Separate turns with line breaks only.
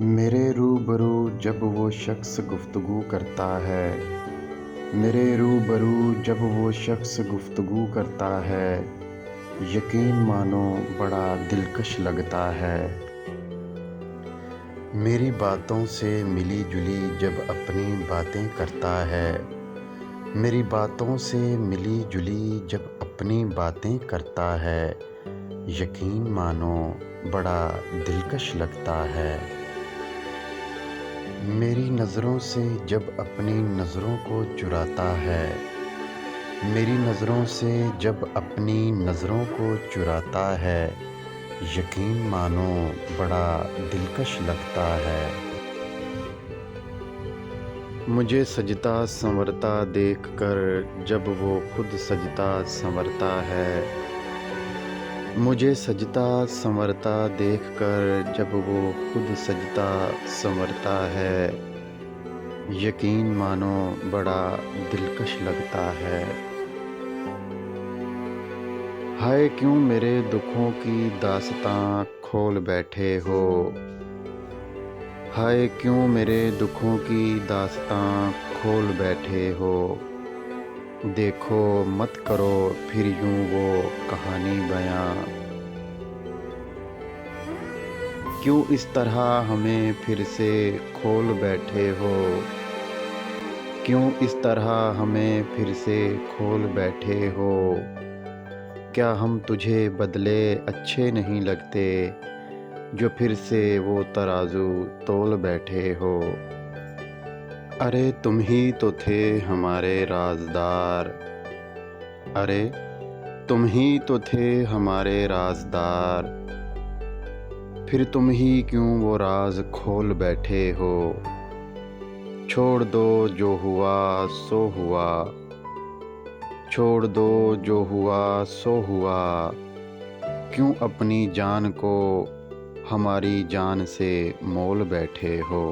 मेरे रूबरू जब वो शख्स गुफ्तगू करता है, मेरे रूबरू जब वो शख्स गुफ्तगू करता है, यकीन मानो बड़ा दिलकश लगता है। मेरी बातों से मिली जुली जब अपनी बातें करता है, मेरी बातों से मिली जुली जब अपनी बातें करता है, यकीन मानो बड़ा दिलकश लगता है। मेरी नज़रों से जब अपनी नज़रों को चुराता है, मेरी नज़रों से जब अपनी नज़रों को चुराता है, यकीन मानो बड़ा दिलकश लगता है। मुझे सजता संवरता देखकर जब वो खुद सजता संवरता है, मुझे सजता संवरता देखकर जब वो खुद सजता संवरता है, यकीन मानो बड़ा दिलकश लगता है। हाय क्यों मेरे दुखों की दास्तां खोल बैठे हो, हाय क्यों मेरे दुखों की दास्तां खोल बैठे हो। देखो मत करो फिर यूं वो कहानी बयां, क्यों इस तरह हमें फिर से खोल बैठे हो, क्यों इस तरह हमें फिर से खोल बैठे हो। क्या हम तुझे बदले अच्छे नहीं लगते, जो फिर से वो तराजू तोल बैठे हो। अरे तुम ही तो थे हमारे राज़दार, अरे तुम ही तो थे हमारे राज़दार, फिर तुम ही क्यों वो राज खोल बैठे हो। छोड़ दो जो हुआ सो हुआ, छोड़ दो जो हुआ सो हुआ, क्यों अपनी जान को हमारी जान से मोल बैठे हो।